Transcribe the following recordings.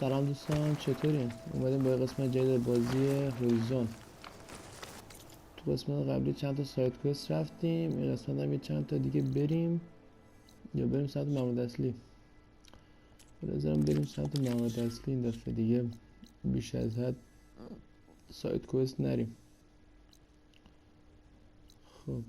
سلام دوستان، چطورین؟ اومدیم با قسمت جدید بازی هورایزون. تو قسمت قبلی چند تا ساید کوست رفتیم، این قسمت هم یه چند تا دیگه بریم یا بریم سمت ممنوعه اصلی. بذارم بریم سمت ممنوعه اصلی این دفعه دیگه بیش از حد ساید کوست نریم. خب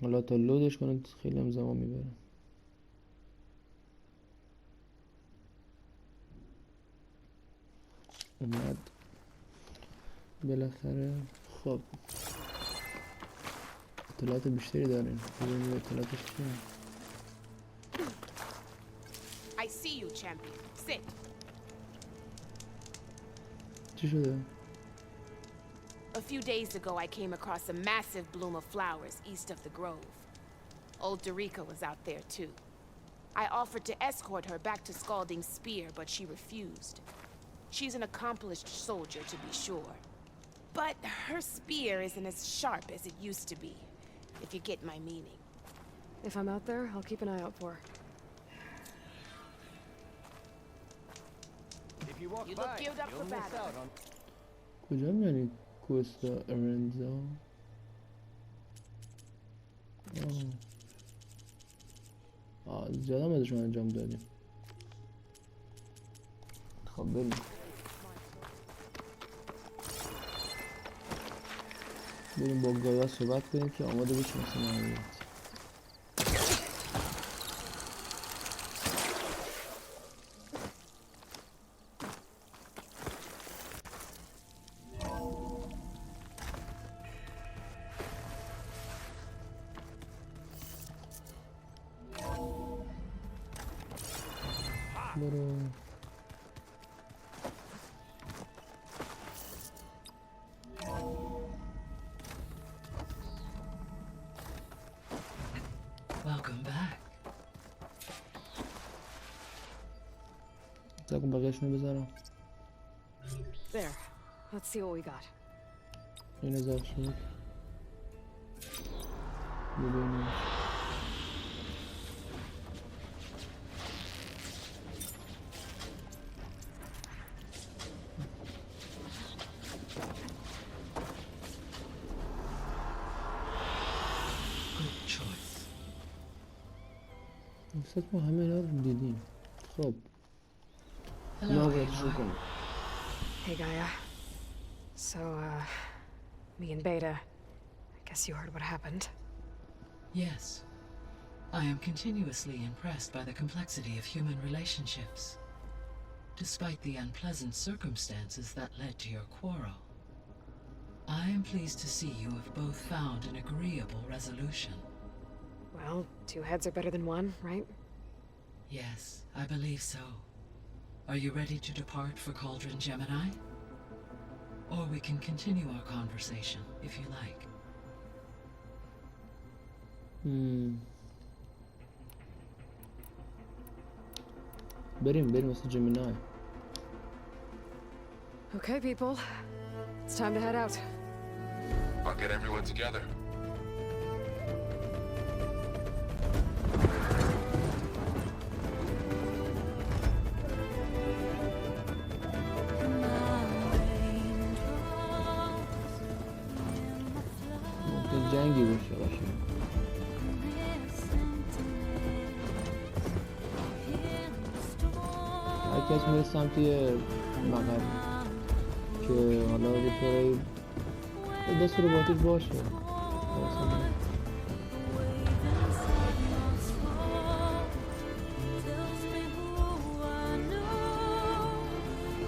حالا تا لودش کنه خیلی هم زمان میبره. اومد بالاخره. خب اطلاعات بیشتری داریم، ببینیم اطلاعاتش چیه. I see you, champion. Sit. چی شده؟ A few days ago, I came across a massive bloom of flowers east of the grove. Old Dorica was out there too. I offered to escort her back to Scalding's spear, but she refused. She's an accomplished soldier, to be sure. But her spear isn't as sharp as it used to be, if you get my meaning. If I'm out there, I'll keep an eye out for her. If you walk You look by, geared up for you'll miss battle. out on. کجا میانی کوستا ارنزا؟ زیاد هم ازشون انجام دادیم. خب بریم. بریم با گایا صحبت کنیم که آماده بشیم مثل ممنوعه. برو. Welcome back. زکن بقیه‌شونو بذارم. There. Let's see what we got. این هزار شد. ببینیم. Good choice. اصلا ما همه اینا رو دیدیم. خب Hello, ناقص شروع Aloy. کنیم. Hey, Gaia. So, me and Beta, I guess you heard what happened. Yes. I am continuously impressed by the complexity of human relationships. Despite the unpleasant circumstances that led to your quarrel, I am pleased to see you have both found an agreeable resolution. Well, two heads are better than one, right? Yes, I believe so. Are you ready to depart for Cauldron Gemini? Or we can continue our conversation, if you like. بریم مثل جمینای. Okay, people. It's time to head out. I'll get everyone together. ممکن جنگی بشه باشه. هر کس میره سمت یه مقر که حالا به طوری دست رو باتش باشه.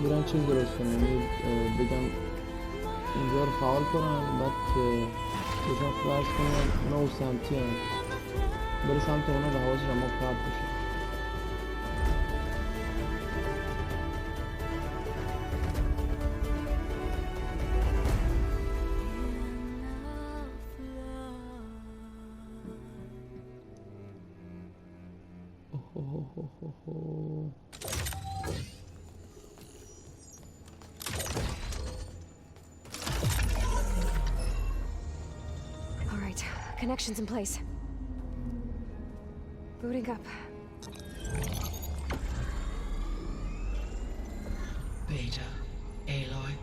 برم چیز درست کنم، یعنی بگم اینجا رو فعال کنم، بعد بشم فرض کنم اونا و سمتی هم بره سمت اونا و حواسش هم پرد بشه. All right, connections in place. Booting up. Beta, Aloy.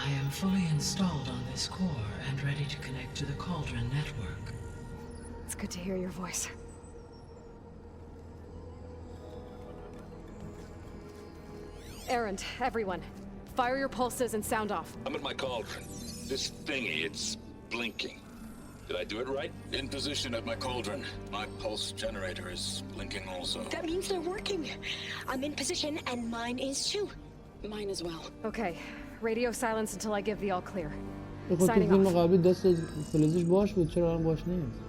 I am fully installed on this core and ready to connect to the Cauldron network. It's good to hear your voice. Errand, everyone. Fire your pulses and sound off. I'm at my cauldron. This thingy, it's blinking. Did I do it right? In position at my cauldron. My pulse generator is blinking also. That means they're working. I'm in position and mine is too. Mine as well. Okay, radio silence until I give the all clear. خب تو Signing فیلم off. قبلی دست فلزیش باش بود، چرا الان باش نیست؟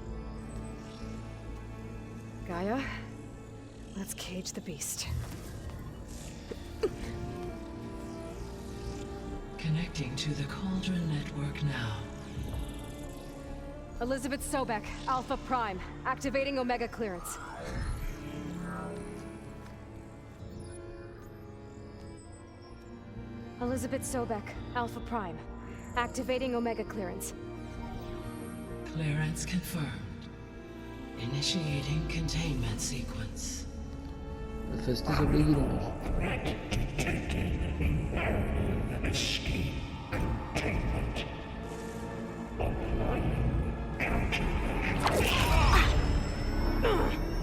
Gaia, let's cage the beast. Connecting to the Cauldron network now. Elisabet Sobeck, Alpha Prime, activating Omega clearance. Elisabet Sobeck, Alpha Prime, activating Omega clearance. Clearance confirmed. Initiating containment sequence. هفسدیس رو بگیریمش.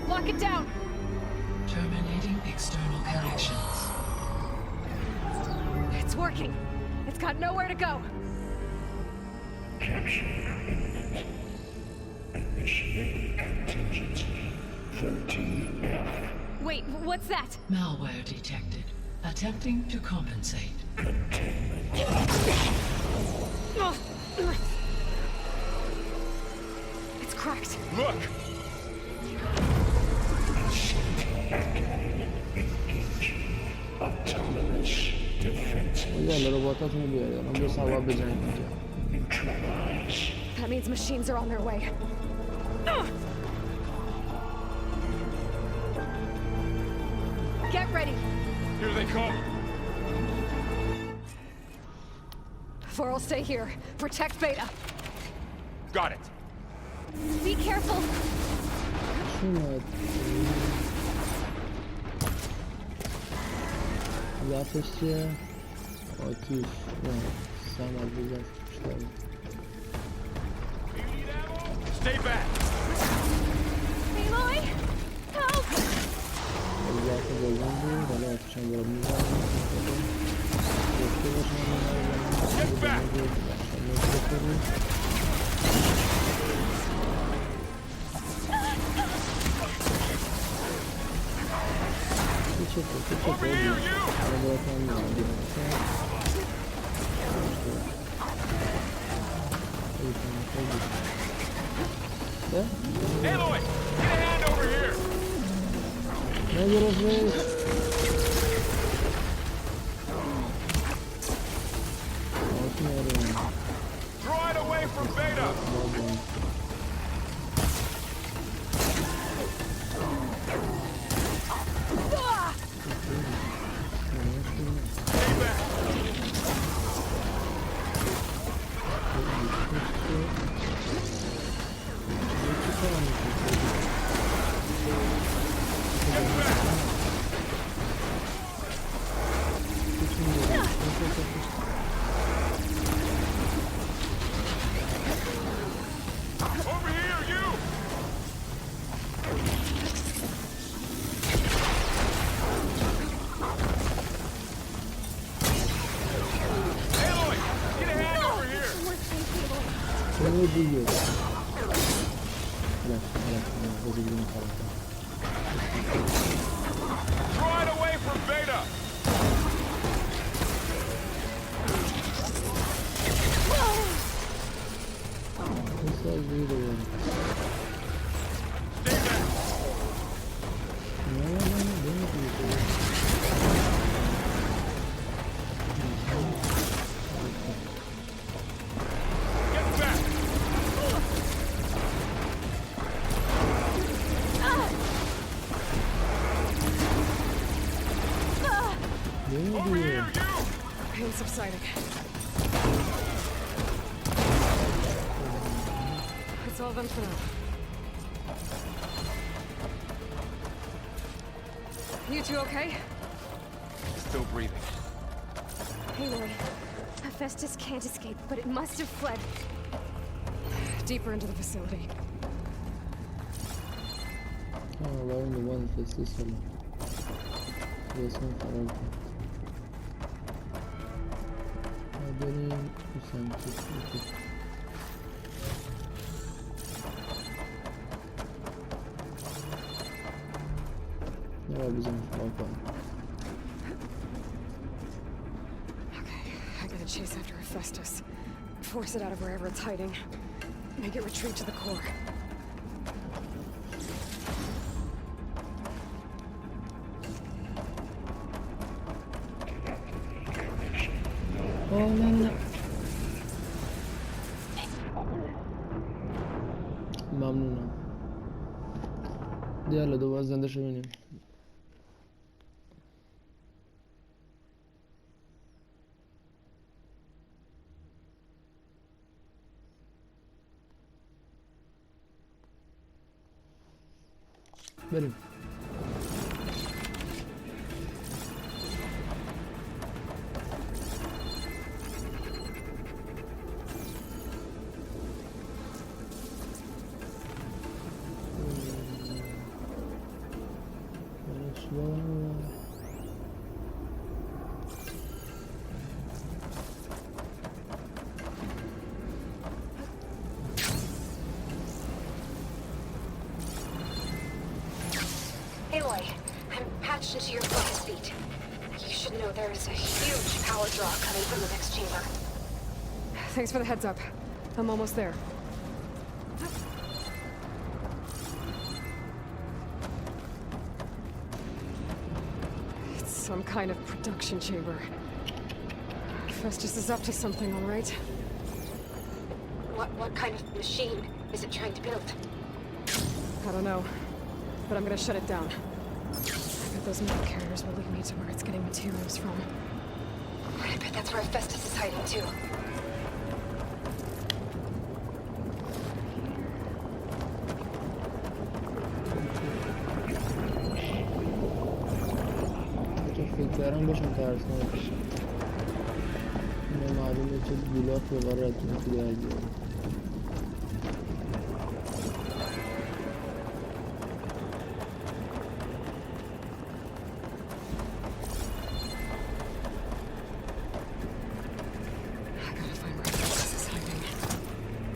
Lock it down! Terminating external connections. It's working. It's got nowhere to go. Wait, what's that? Malware detected. Attempting to compensate. It's cracked. Look! یالا رباطاتونو بیارید، الان دو سوار بزنید اینجا. That means machines are on their way. Get ready. Here they come! Four will stay here. Protect Beta. Got it! Be careful. چی اومد؟ ضعفش چیه؟ آتیش سم از بزرگ بیشتره. Stay back! Aloy! Help! ضعف بزرگ بود، حالا آتیش هم دارم میزنم. داشته باشم Over here, you! Aloy! Get a hand over here! Throw it away from Beta! Stay back! Get back! Over here, you! Aloy, get a hand over here! Bunu duyuyor. Bozulduğunu karakter. Throw it away from Beta! نمیدونی Pain subsiding. That's all of them for now. You two okay? Still breathing. Aloy, Hephaestus can't escape, but it must have fled. Deeper into the facility. والله اون دوان فستی سلام به اسم فرار کن بریم تو سمت نورا بزنیم فرار کن I gotta chase after Hephaestus. Force it out of wherever it's hiding. Make it retreat to the core. ممنونم دیالا دوباره زنده شو بینیم بریم Aloy, I'm patched into your focus feet. You should know there is a huge power draw coming from the next chamber. Thanks for the heads up. I'm almost there. It's some kind of production chamber. Festus is up to something, all right? What kind of machine is it trying to build? I don't know. But I'm gonna shut it down. I bet those metal carriers will lead me to where it's getting materials from. I bet that's where Hephaestus is hiding too. فکر کردم باشم ترسناک اینه معلومه چه گولاخ به قرارتون تو درگیره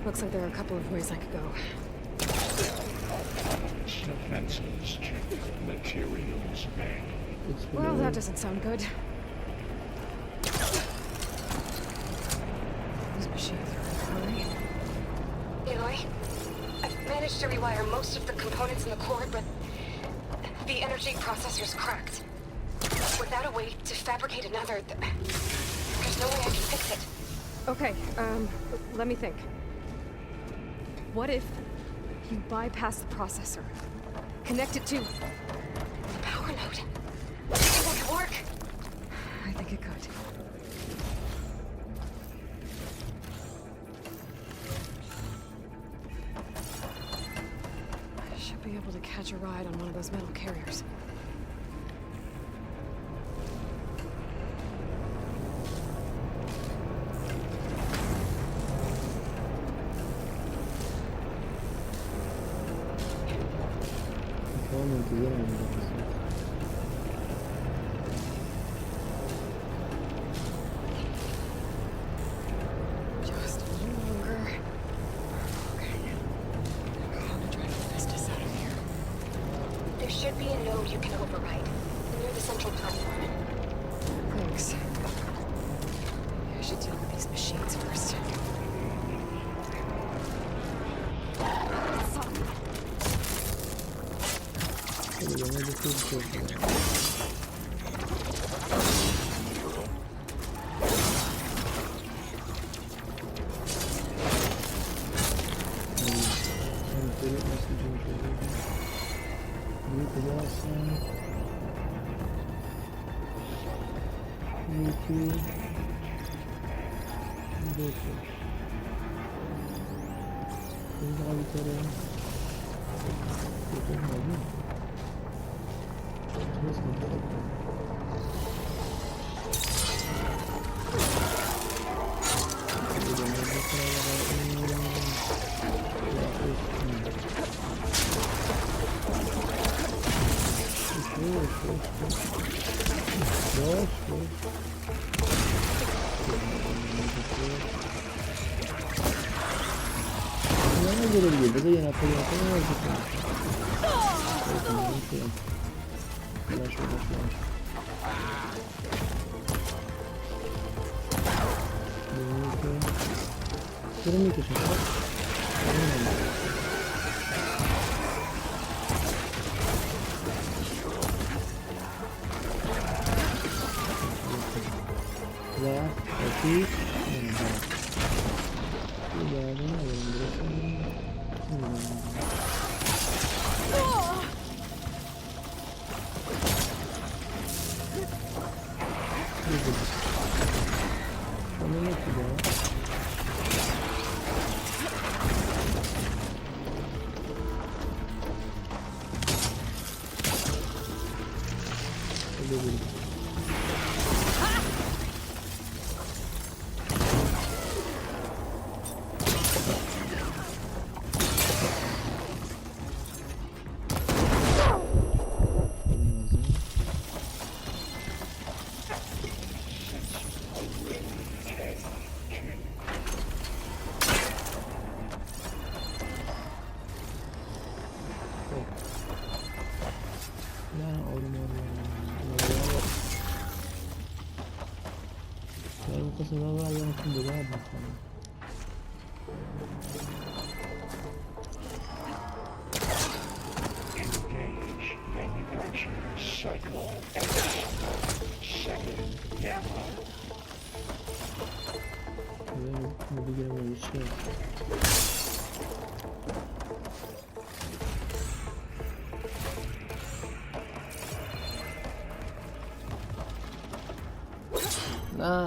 Looks like there are a couple of ways I could go. Defenses, materials, Well, that doesn't sound good. These machines are in a hurry. Aloy, I've managed to rewire most of the components in the core, but the energy processor's cracked. Without a way to fabricate another, there's no way I can fix it. Okay, let me think. What if you bypass the processor? Connect it to the power node. Do you think that could work? I think it could. I should be able to catch a ride on one of those metal carriers. Just a little longer. Okay. How to drive Hephaestus out of here. There should be a node you can override near the central platform. Thanks. I should deal with these machines first. یکی دوتا این دقیقی تره دوتا مالی توست نمیخواد بذار یه نفر نمازی کنم بلاش چرا میکشم آتیش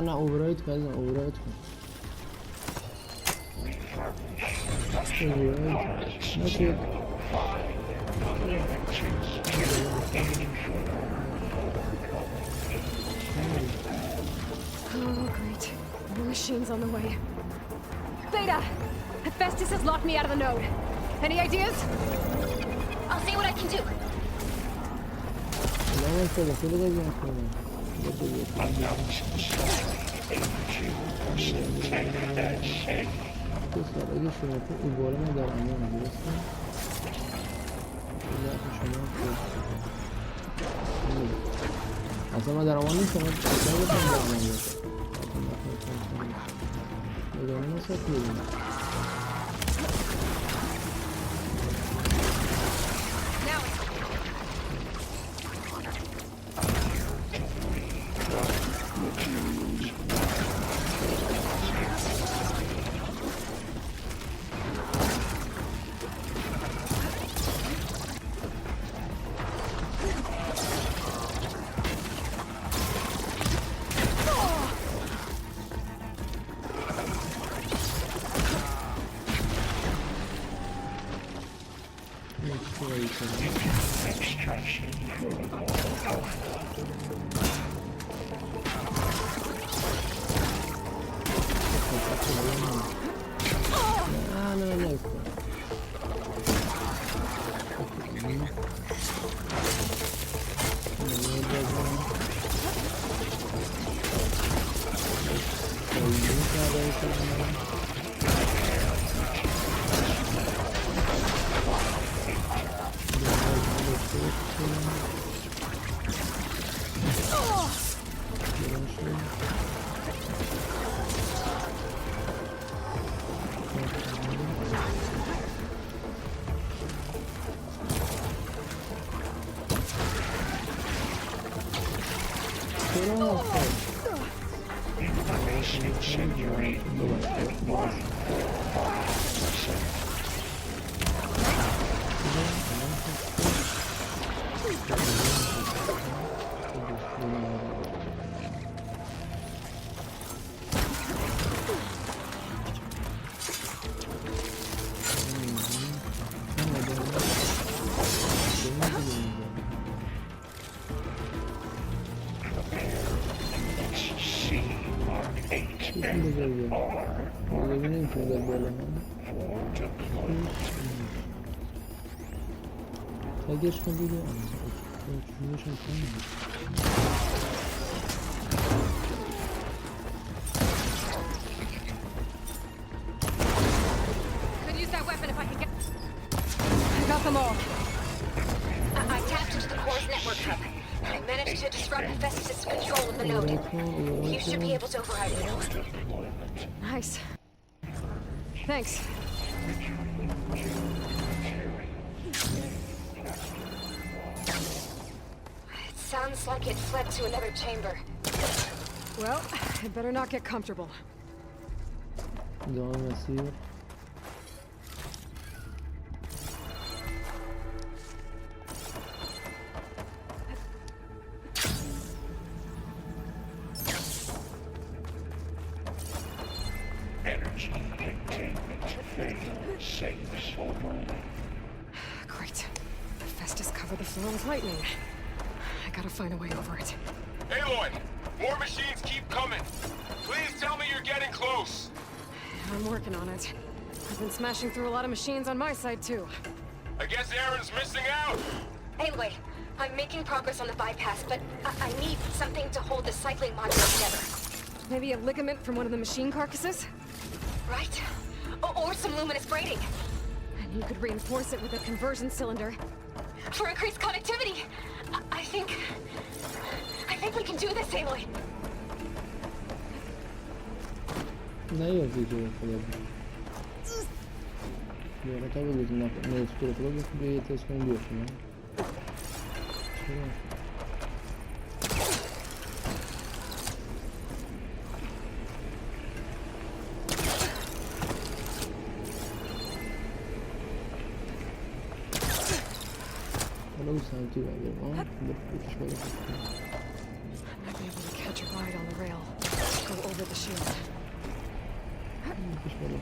نه اوورایت کن اوورایت کن نشد Oh, great. The machine's on the way. Beta! Hephaestus has locked me out of the node. Any ideas? I'll see what I can do. اگه شما تو این بالا من در امان درسته؟ اصلا من در امان نیست شما اصلا بکنم در امان درسته ادامه نسات بودیم این بزرگه بزرگی نمیتونه باید بالا هم تاگرش کن دیگه چونش هم کنیم Could use that weapon if I could get... I got them all. I tapped into the core's network hub. I managed to disrupt Hephaestus' control of the node. You should be able to override it now. Nice. Thanks. It sounds like it fled to another chamber. Well, I'd better not get comfortable. ادامه مسیر Energy containment failure saves Aloy. Great. Hephaestus covered the floor with lightning. I gotta find a way over it. Aloy! More machines keep coming! Please tell me you're getting close! I'm working on it. I've been smashing through a lot of machines on my side, too. I guess Aaron's missing out! Anyway, I'm making progress on the bypass, but I need something to hold the cycling module together. Maybe a ligament from one of the machine carcasses? Right. Or some luminous braiding. And you could reinforce it with a conversion cylinder. For increased connectivity! I think we can do this, Aloy. نه یا ویدیو خدا یا تا بگید نه اسکول خدا بگید یه تست کنیم بیاشیم حالا اون سمتی بگیرم آه بکش بالا I might be able to catch a ride on the rail. Go over the shield. بکش بالا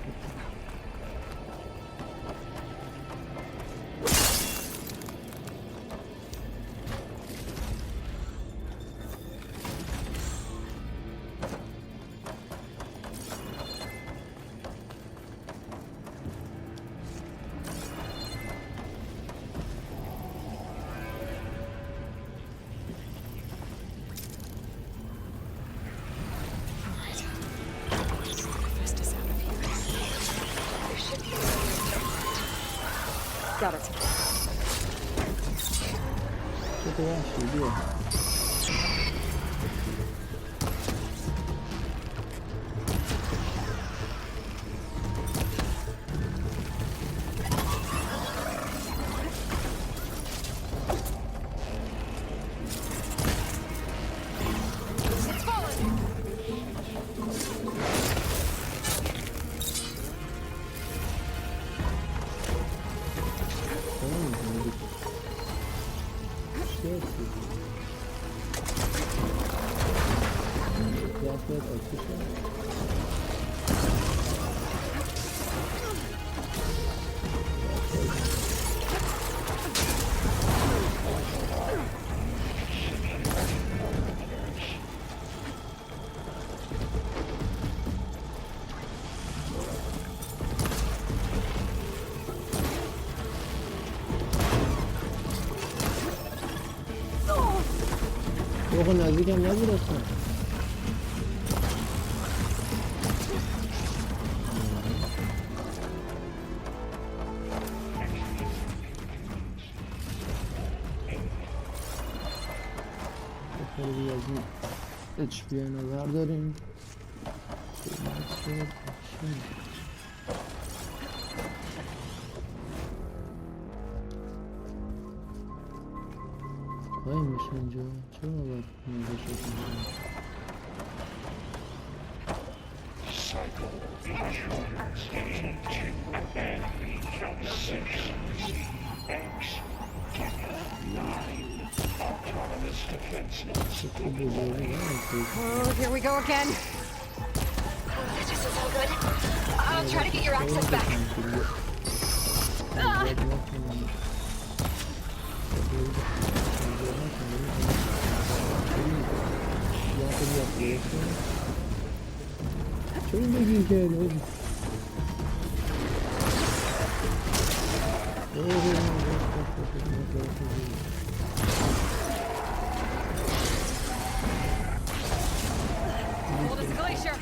Got it. چطور وحشی بیا اوه نزدیکم نبود اصلا بخوری از این HP نظر داریم قایم میشه اینجا چرا باید اینجا شد Cycle insurance into enemy conversations. X, 9. Autonomous defenses. Oh, here we go again. That doesn't sound good. I'll try to get your access back. چرا بگیر کردی؟ Hold this glacier.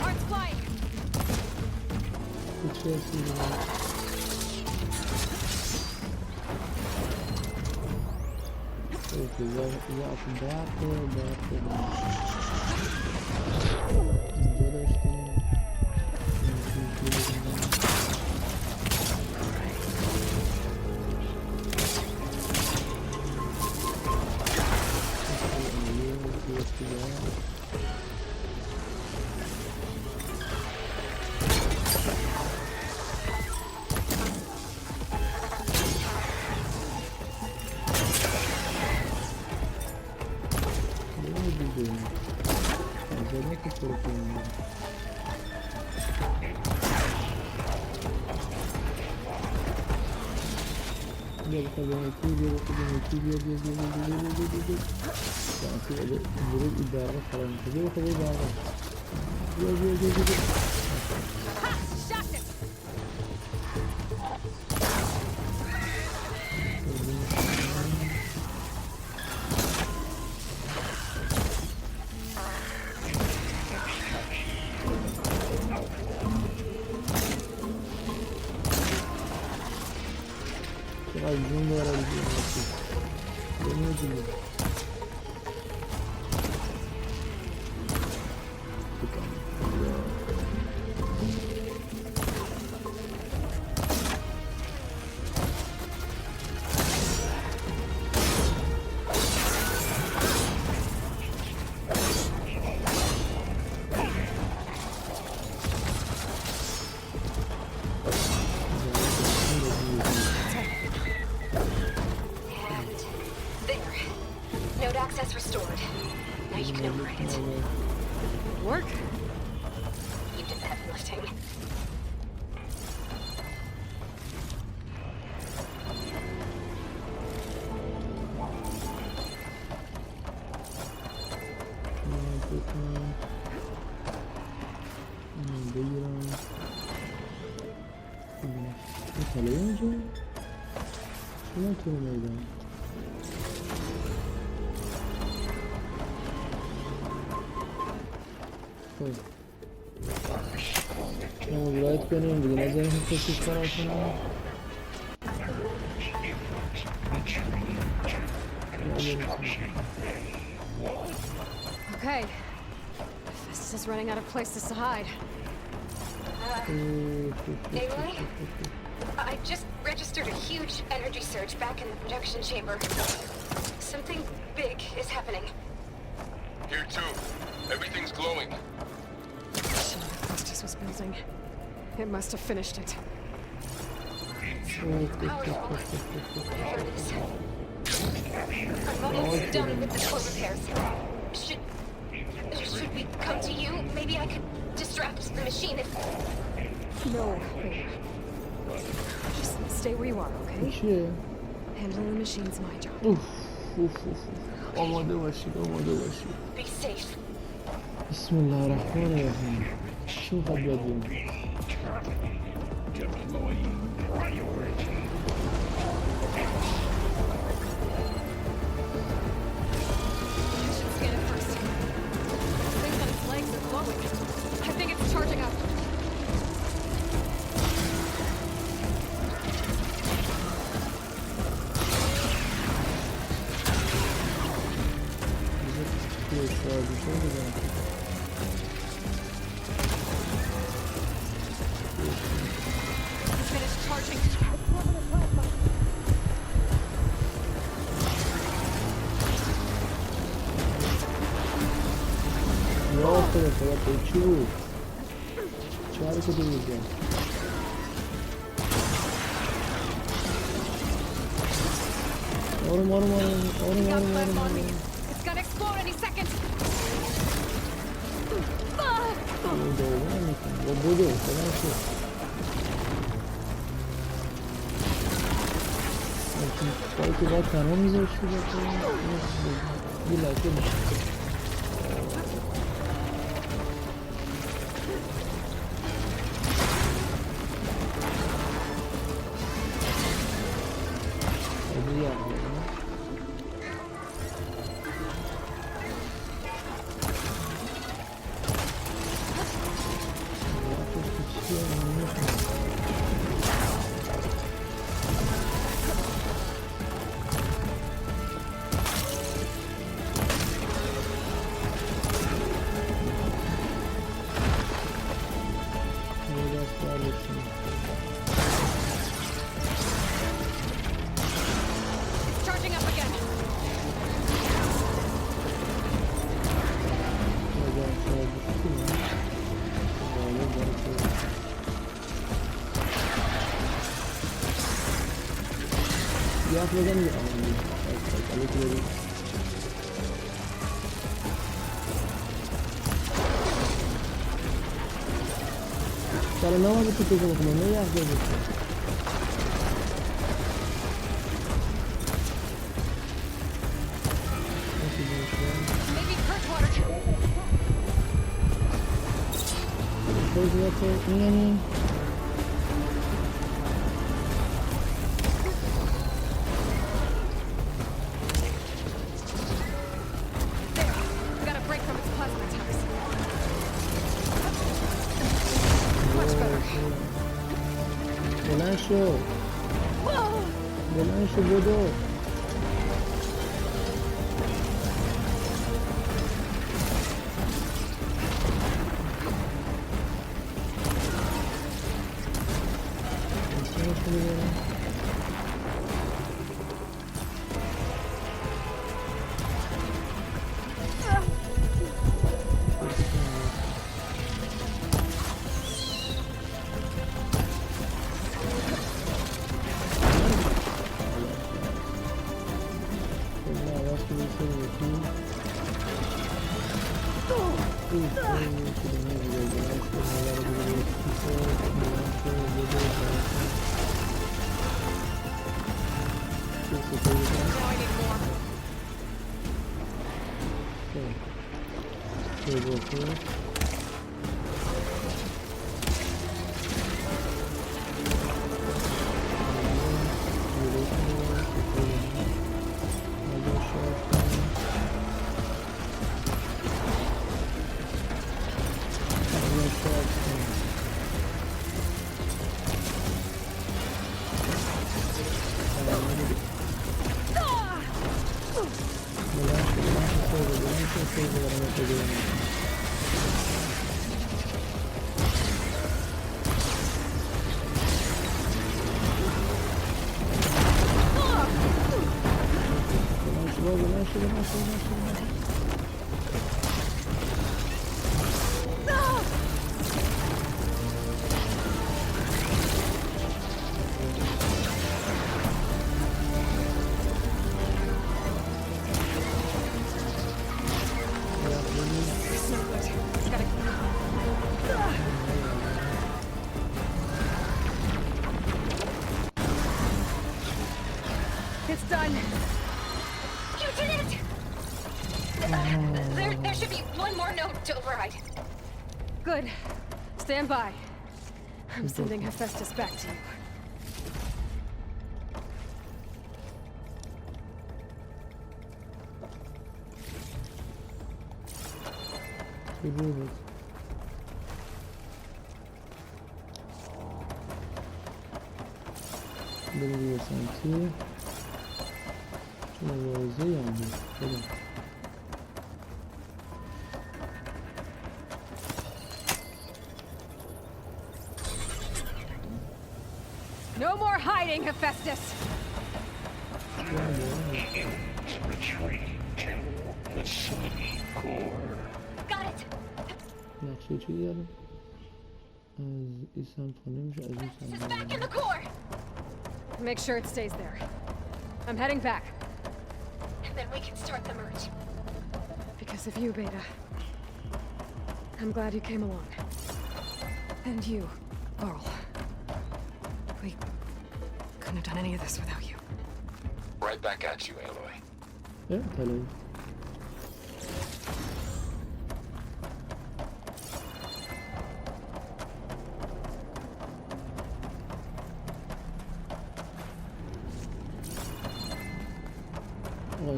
Arms flying. Access restored. Now you can operate it. Work? You did the heavy lifting. مراجعه کنیم دیگه نذاریم که کشش کنم Okay. This is running out of places to hide. Aloy? I just registered a huge energy surge back in the production chamber. Something big is happening. Here too. Everything's glowing. Hepsdis was building. It must have finished it. Powerful. There it is. I'm almost done with the core repairs. Should we come to you? Maybe I could distract the machine if... No, wait. Just stay where you are, okay? Handling the machine's my job. آماده باشید Be safe. بسم الله الرحمن الرحیم چی میخواد بیاد I think it's charging up. شارژ میشه بزنم. Finish charging. یا خدا به چی بود؟ چه حرکتی بود کرد؟ آروم. It's gonna explode any second. بودو فلان شد. کاری که باید تنها میذاشتی یه لحظه میشه. Charging up again. Yak bozamıyor. Cara, não é porque eu vou comer, nem yak bozamıyor. Maybe purge water. Depois eu tô indo. بلند شو بدو It's done. You did it! There should be one more note to override. Good. Stand by. I'm sending Hephaestus back to you. بریم سمتی چون وارزه یا بود saying, Hephaestus? Retreating to the sunny core. Got it. نقشه چی داره؟ از این سمت خونه میشه از این Hephaestus is سمت back in the core. Make sure it stays there. I'm heading back. And then we can start the merge. Because of you, Beta. I'm glad you came along. And you, Carl. We couldn't have done any of this without you. Right back at you, Aloy. تلوی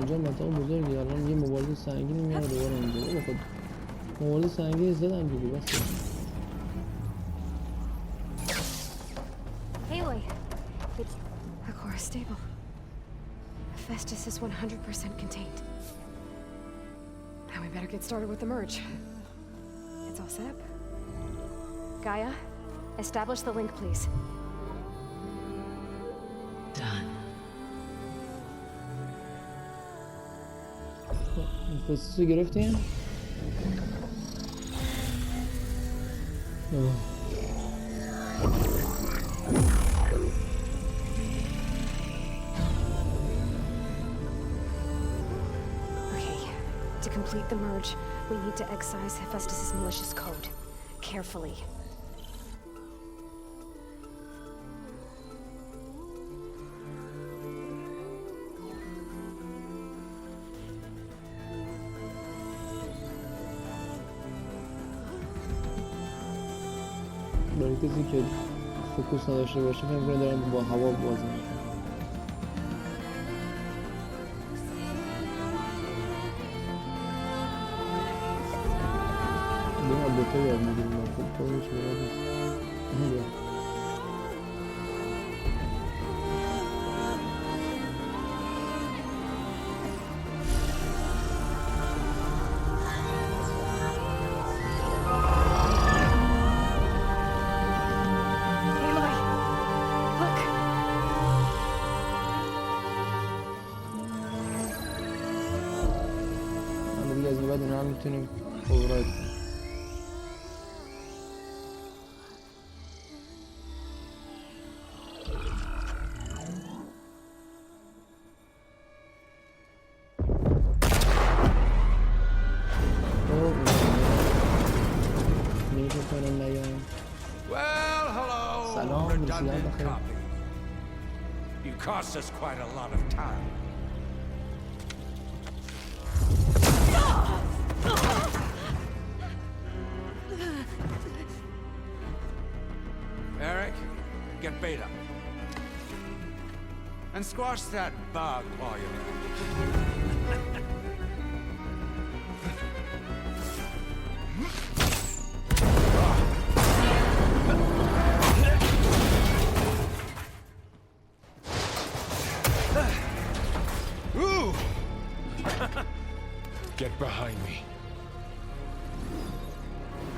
اینجا منطقه بزرگی الان یه مبارزه سنگینی میاد دوباره اینجا بخود مبارزه سنگینی زدن دیگه بس Aloy, the core is stable. Hephaestus is 100% contained. Now we better get started with the merge. It's all set up. Gaia, establish the link, please. Done. پستو گرفتیم To complete the merge, we need to excise Hephaestus' malicious code. Carefully. برای کسی که فوکوس نداشته باشه فکر کنه دارم با هوا بازی میکنم بهم با تو یاد میگیریم من خب تو هیچ مراد نیست بعد اینا هم میتونیم اوورراید کنیم Well, hello, سلام redundant بخیر copy. You cost us quite a lot of time. Eric, get Beta. And squash that bug while you're at it. Ooh! Get behind me.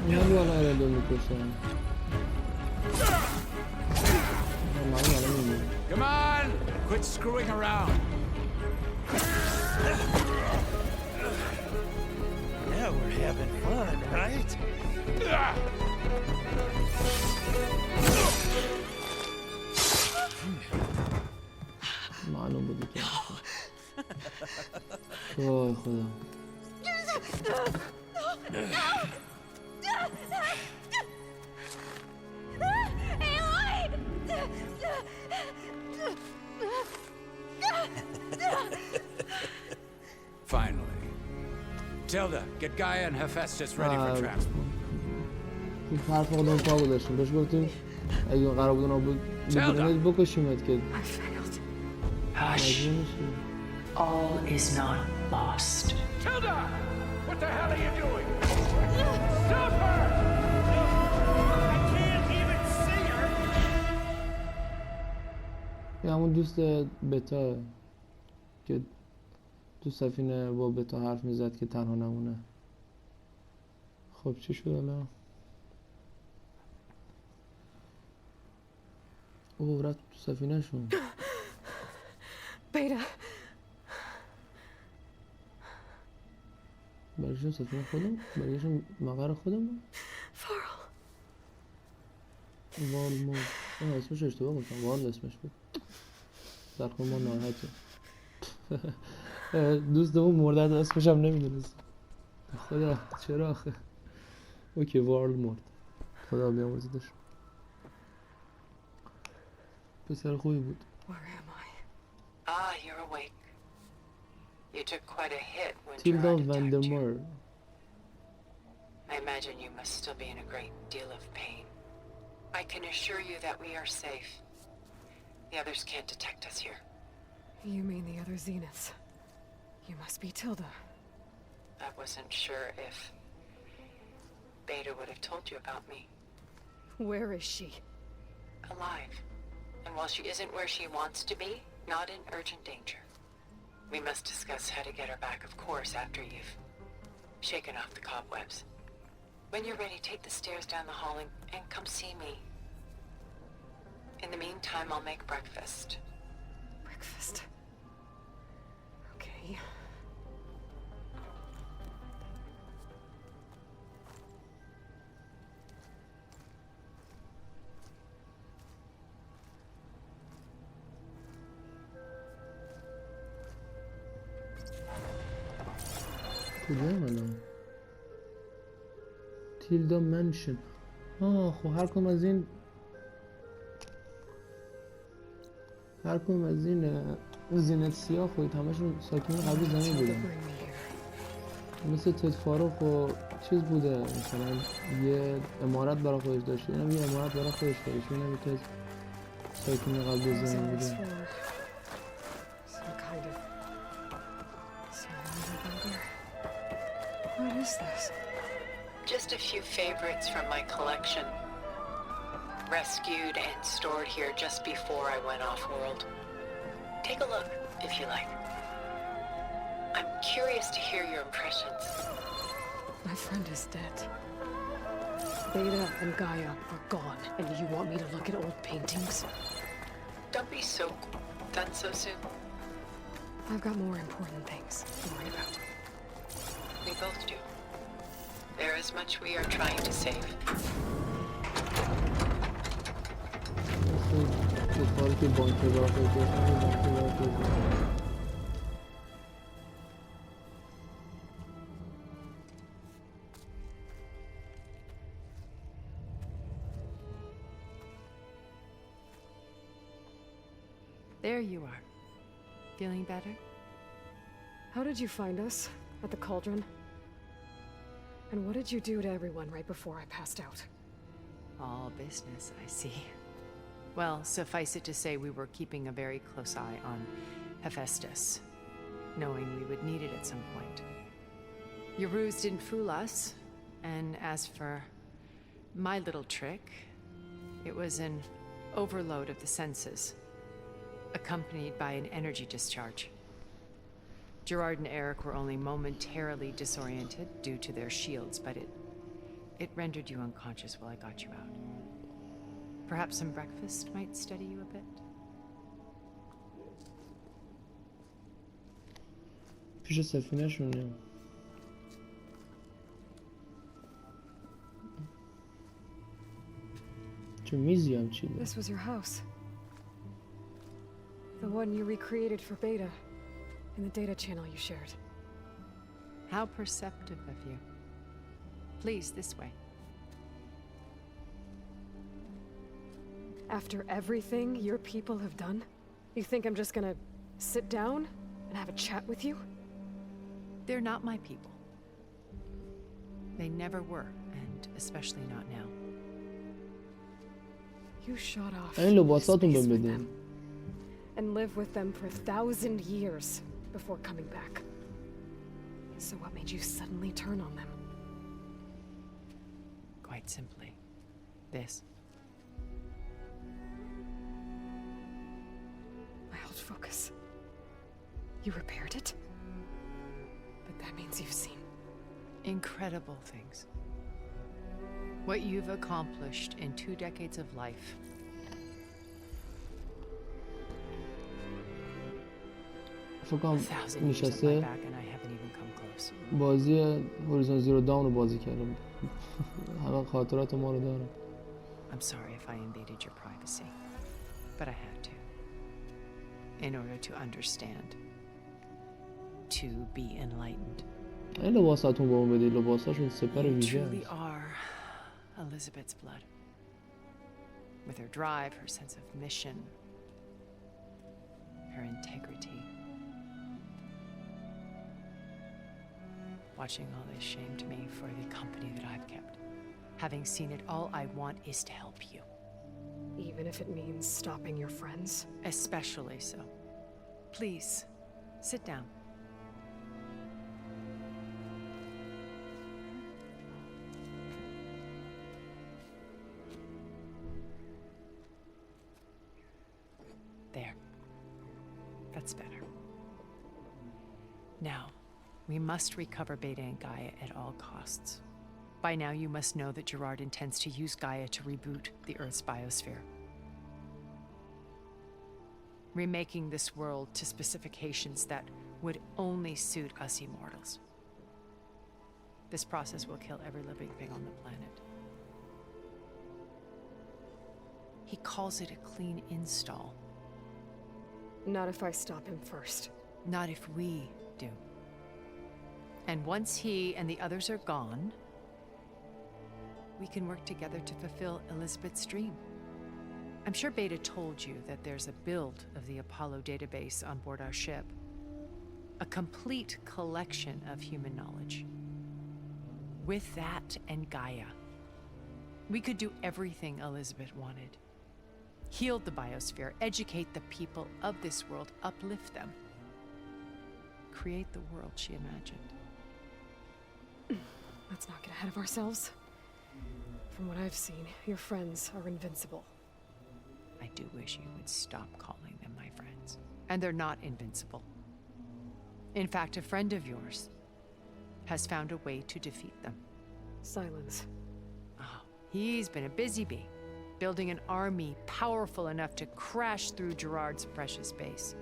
اینا بیانا ارادو میکشن Come on! Quit screwing around. Now we're having fun, right? معلوم بودی که وای خدا Finally. Tilda, get Gaia and Hephaestus ready for transport. این حرف خودمون پا گذاشتیم بهش گفتیم اگه قرار بود اونا بگیرنت بکشیمت که Hush. All is not lost. Tilda! What the hell are you doing? Stop her! I can't even see her! یه همون دوست بتا که تو سفینه با بتا حرف میزد که تنها نمونه خب چی شد الان؟ اوه رفت تو سفینه شون. Beta. برایشون سفینه خودم؟ برایشون مقر خودم؟ Farrell. والمود اسمش اشتباه گفتم. وال اسمش بود. در خود ما ناراحته. دوستمون مرده اسمش هم نمیدونست. خدا چرا آخه. اوکی وارل مرد. خدا بیامرزیدش. پسر خوبی بود. Where am I? Ah, you're awake. You took quite a hit when Tilda Gerard attacked you. Vandermeer. I imagine you must still be in a great deal of pain. I can assure you that we are safe. The others can't detect us here. You mean the other Zeniths? You must be Tilda. I wasn't sure if Beta would have told you about me. Where is she? Alive. And while she isn't where she wants to be, not in urgent danger. We must discuss how to get her back, of course, after you've shaken off the cobwebs. When you're ready, take the stairs down the hall and come see me. In the meantime, I'll make breakfast. Breakfast. Okay. کجایم الان؟ تیلدا منشن. خب هر کدوم از این زینت سیاه خودید همشون ساکن قبلی زمین بودن. مثل تدفاروق و چیز بوده، مثلا یه امارت برای خودش داشته، اینم یه امارت برای خودش داشته، اینم یکی از ساکن قبلی زمین بوده. What is this? Just a few favorites from my collection. Rescued and stored here just before I went off-world. Take a look, if you like. I'm curious to hear your impressions. My friend is dead. Beta and Gaia are gone, and you want me to look at old paintings? Don't be so done so soon. I've got more important things to worry about. We both do. There is much we are trying to save. تدفاروقی بانک برای خودش داشته. There you are. Feeling better? How did you find us? At the cauldron? And what did you do to everyone right before I passed out? All business, I see. Well, suffice it to say we were keeping a very close eye on Hephaestus, knowing we would need it at some point. Your ruse didn't fool us, and as for my little trick, it was an overload of the senses, accompanied by an energy discharge. Gerard and Eric were only momentarily disoriented due to their shields, but it rendered you unconscious while I got you out. Perhaps some breakfast might steady you a bit? پیش سفینه شونه. چه میزی هم چیده. This was your house. The one you recreated for Beta. In the data channel you shared. How perceptive of you. Please, this way. After everything your people have done, you think I'm just gonna sit down and have a chat with you? They're not my people. They never were, and especially not now. You shot off این لباساتون space with ببینید. them and live with them for 1,000 years before coming back. So what made you suddenly turn on them? Quite simply, this. My old focus. You repaired it? But that means you've seen Incredible things. What you've accomplished in 2 decades of life. فکر کنم 1,000 years at my نشسته back and I haven't even come close. بازی هورایزون زیرو داون رو بازی کردم. همه خاطرات ما رو دارم. I'm sorry if I invaded your privacy, but I had to. In order to understand. To be enlightened. این لباساتون با اون بدی، لباساشون سپر You ویژه truly هست. are Elisabet's blood. With her drive, her sense of mission, her integrity. Watching all this shamed me for the company that I've kept. Having seen it, all I want is to help you. Even if it means stopping your friends? Especially so. Please, sit down. There. That's better. Now, we must recover Beta and Gaia at all costs. By now, you must know that Gerard intends to use Gaia to reboot the Earth's biosphere. Remaking this world to specifications that would only suit us immortals. This process will kill every living thing on the planet. He calls it a clean install. Not if I stop him first. Not if we do. And once he and the others are gone, we can work together to fulfill Elisabet's dream. I'm sure Beta told you that there's a build of the Apollo database on board our ship. A complete collection of human knowledge. With that and Gaia, we could do everything Elisabet wanted. Heal the biosphere, educate the people of this world, uplift them. Create the world she imagined. Let's not get ahead of ourselves. From what I've seen, your friends are invincible. I do wish you would stop calling them my friends. And they're not invincible. In fact, a friend of yours has found a way to defeat them. Silence. Oh, he's been a busy bee, building an army powerful enough to crash through Gerard's precious base.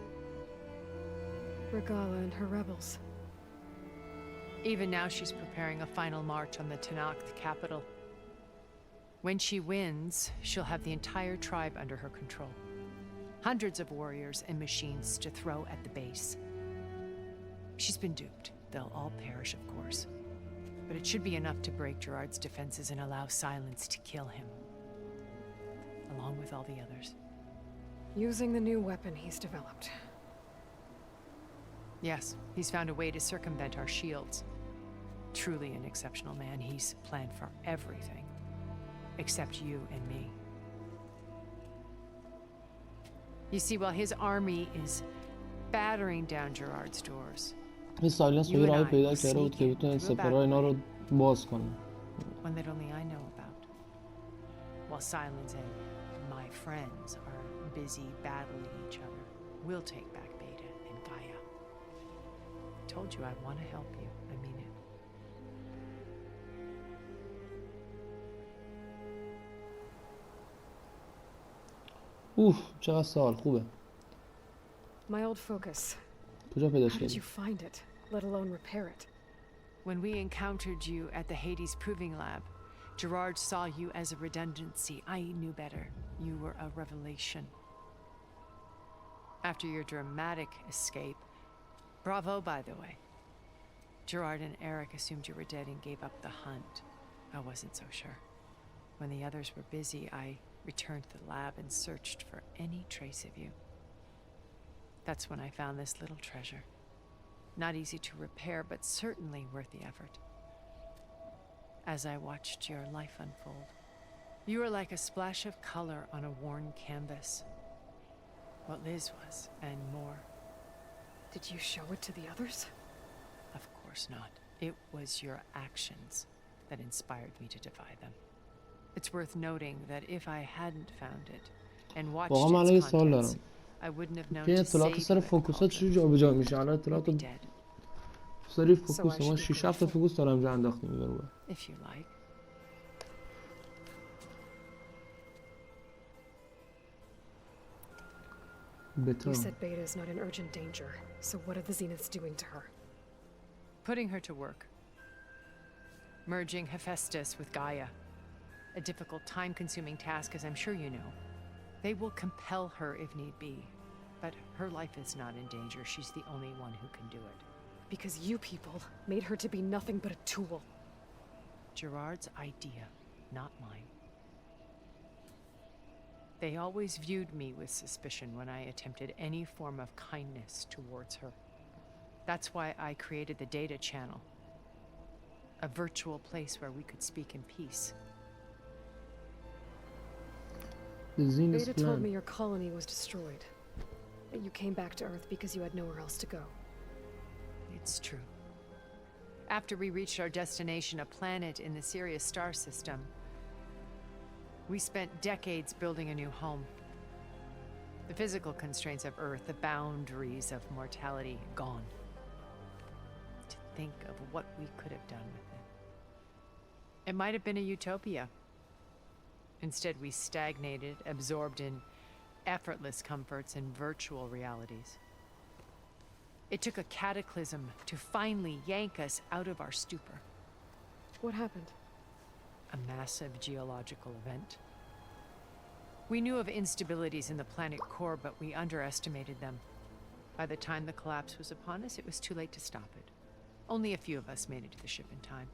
Regala and her rebels. Even now, she's preparing a final march on the Tanakh capital. When she wins, she'll have the entire tribe under her control. Hundreds of warriors and machines to throw at the base. She's been duped. They'll all perish, of course. But it should be enough to break Gerard's defenses and allow Silence to kill him. Along with all the others. Using the new weapon he's developed. Yes, he's found a way to circumvent our shields. Truly an exceptional man. He's planned for everything. Except you and me. You see, while his army is battering down Gerard's doors, این سایلنس خیلی راهی پیدا کرده بود که بتونه سپرهای اینا رو باز کنه. one that only I know about. While Silence and my friends are busy battling each other, we'll take back Beta and Gaia. I told you I want to help you. I mean it. چقدر سال خوبه. My old focus. کجا پیداش How did you کردی؟ find it, let alone repair it? When we encountered you at the Hades Proving Lab, Gerard saw you as a redundancy. I knew better. You were a revelation. After your dramatic escape, bravo, by the way. Gerard and Eric assumed you were dead and gave up the hunt. I wasn't so sure. When the others were busy, I returned to the lab and searched for any trace of you. That's when I found this little treasure. Not easy to repair, but certainly worth the effort. As I watched your life unfold, you were like a splash of color on a worn canvas. What Liz was, and more. Did you show it to the others? Of course not. It was your actions that inspired me to defy them. It's worth noting that if I hadn't found it and watched its contents, I wouldn't have known to save you سر at فوکوسات چجوری Cauldron. جابجا میشه؟ الان You'll be اطلاعات dead, سری فوکوس ما 6 7 فوکوس دارم جا انداختیم اینو رو. if you like. بتا. You said Beta is not in urgent danger, so what are the Zeniths doing to her? Putting her to work. Merging Hephaestus with Gaia. A difficult, time-consuming task, as I'm sure you know. They will compel her if need be. But her life is not in danger. She's the only one who can do it. Because you people made her to be nothing but a tool. Gerard's idea, not mine. They always viewed me with suspicion when I attempted any form of kindness towards her. That's why I created the data channel. A virtual place where we could speak in peace. Beta told me your colony was destroyed. That you came back to Earth because you had nowhere else to go. It's true. After we reached our destination, a planet in the Sirius star system, we spent decades building a new home. The physical constraints of Earth, the boundaries of mortality, gone. To think of what we could have done with it. It might have been a utopia. Instead, we stagnated, absorbed in effortless comforts and virtual realities. It took a cataclysm to finally yank us out of our stupor. What happened? A massive geological event. We knew of instabilities in the planet core, but we underestimated them. By the time the collapse was upon us, it was too late to stop it. Only a few of us made it to the ship in time.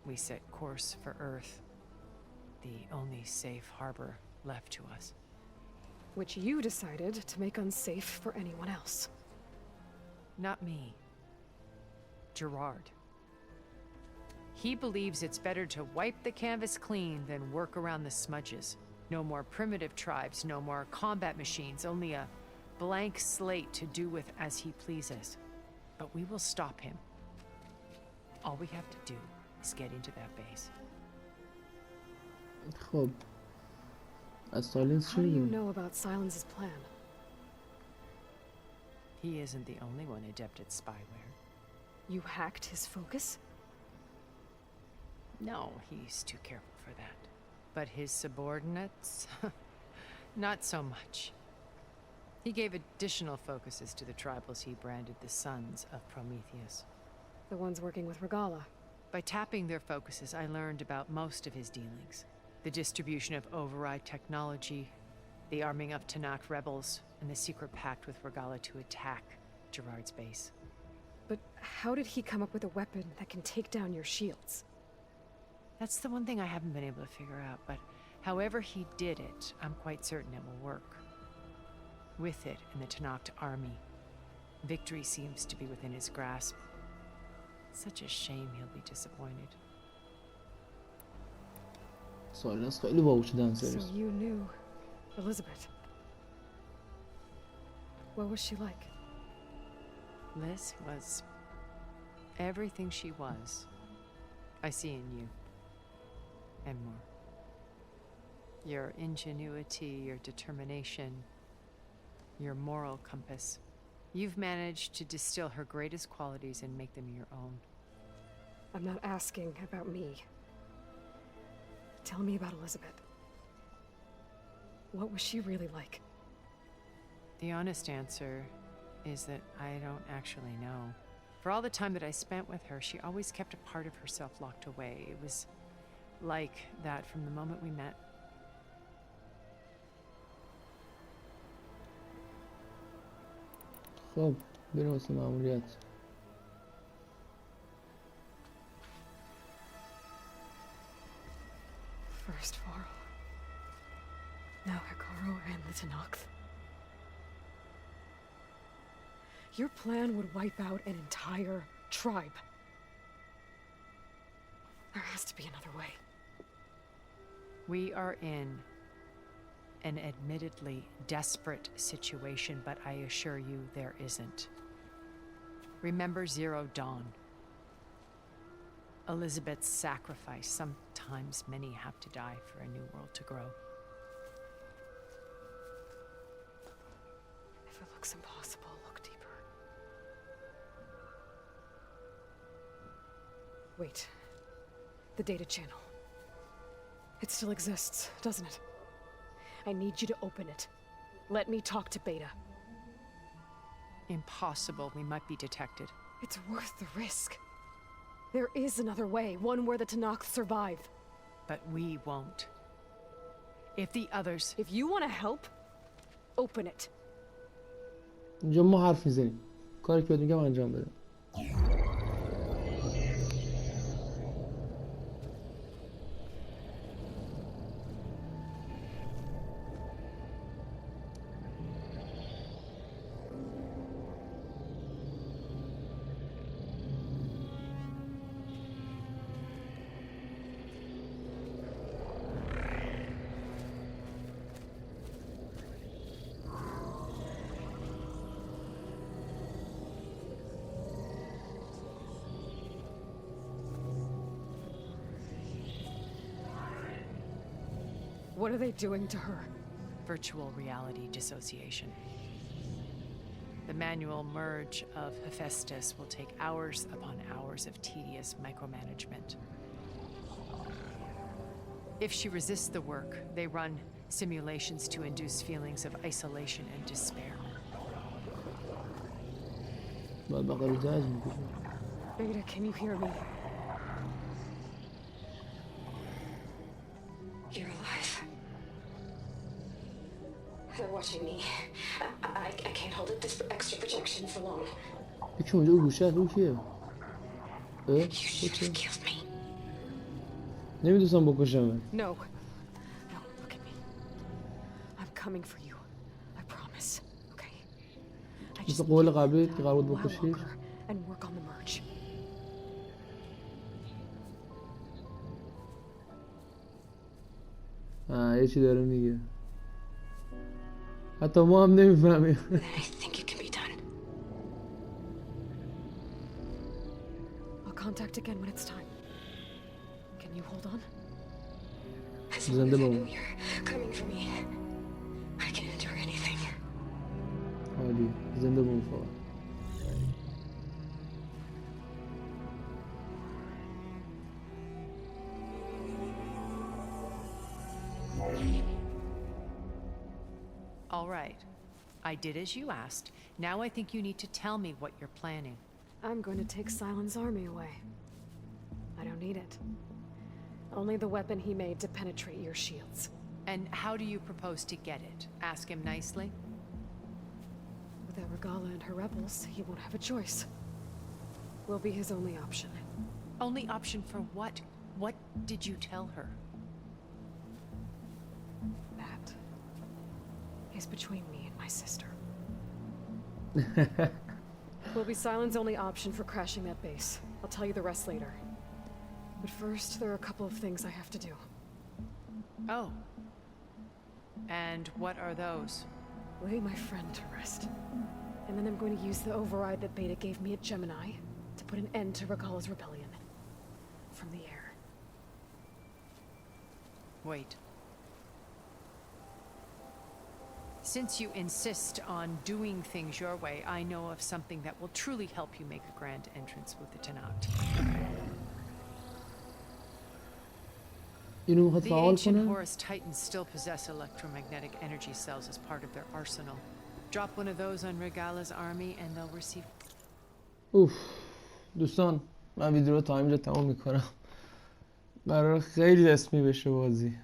We set course for Earth, the only safe harbor left to us. Which you decided to make unsafe for anyone else. Not me. Gerard. He believes it's better to wipe the canvas clean than work around the smudges. No more primitive tribes, no more combat machines, only a blank slate to do with as he pleases. But we will stop him. All we have to do is get into that base. خب از سایلنس How چی do you می‌دونی؟ know about Silence's plan? He isn't the only one adept at spyware. You hacked his focus? No, he's too careful for that. But his subordinates? Not so much. He gave additional focuses to the tribals he branded the Sons of Prometheus. The ones working with Regala. By tapping their focuses, I learned about most of his dealings. The distribution of override technology, the arming of Tanakh rebels, and the secret pact with Regala to attack Gerard's base. But how did he come up with a weapon that can take down your shields? That's the one thing I haven't been able to figure out, but however he did it, I'm quite certain it will work. With it and the Tanakh army, victory seems to be within his grasp. Such a shame he'll be disappointed. سایلنس خیلی باهوشه So دنسرش. you knew Elisabet. What was she like? Liz was everything she was. I see in you. And more. Your ingenuity, your determination, your moral compass. You've managed to distill her greatest qualities and make them your own. I'm not asking about me. Tell me about Elisabet. What was she really like? The honest answer is that I don't actually know. For all the time that I spent with her, she always kept a part of herself locked away. It was like that from the moment we met. خب بریم واسه ماموریت. First Varl. Now Hikaru and the Tanakh. Your plan would wipe out an entire tribe. There has to be another way. We are in an admittedly desperate situation, but I assure you there isn't. Remember Zero Dawn. Elisabet's sacrifice. Sometimes many have to die for a new world to grow. If it looks impossible, look deeper. Wait. The data channel. It still exists, doesn't it? I need you to open it. Let me talk to Beta. Impossible. We might be detected. It's worth the risk. There is another way, one where the Tanakh survive. But we won't. If the others... If you want to help, open it. اینجا ما حرف میزنیم. کاری که بهت میگم انجام بده. What are they doing to her? Virtual reality dissociation. The manual merge of Hephaestus will take hours upon hours of tedious micromanagement. If she resists the work, they run simulations to induce feelings of isolation and despair. Beta, can you hear me? You're alive. They're watching me. I can't hold up this extra projection for long. یکی اونجا گوشه رو کیه؟ You should have killed me. نمیدونستم بکشم. No. No, look at me. I'm coming for you. I promise. Okay? I just مثل قول قبلی که قرار بود بکشیش. and work on the merge. یه چی داره میگه. حتی ما هم نمیفهمیم. I think it can be done. I'll contact again when it's time. Can you hold on? As long as I know you're coming for me, I can endure anything. عالی. زنده بمون فقط. All right. I did as you asked. Now I think you need to tell me what you're planning. I'm going to take Silent's army away. I don't need it. Only the weapon he made to penetrate your shields. And how do you propose to get it? Ask him nicely? Without Regala and her rebels, he won't have a choice. We'll be his only option. Only option for what? What did you tell her? That is between me and my sister. Will be Silent's only option for crashing that base. I'll tell you the rest later. But first, there are a couple of things I have to do. Oh. And what are those? Lay my friend to rest. And then I'm going to use the override that Beta gave me at Gemini to put an end to Regala's rebellion. From the air. Wait. Since you insist on doing things your way, I know of something that will truly help you make a grand entrance with the Tanakh. The ancient Horus Titans still possess electromagnetic energy cells as part of their arsenal. Drop one of those on Regala's army and they'll receive... دوستان من ویدیو رو تا اینجا تمام میکنم. قرار خیلی رسمی بشه بازی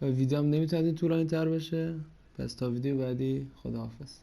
و ویدیو هم نمیتونه طولانی تر بشه. پس تا ویدیو بعدی خداحافظ.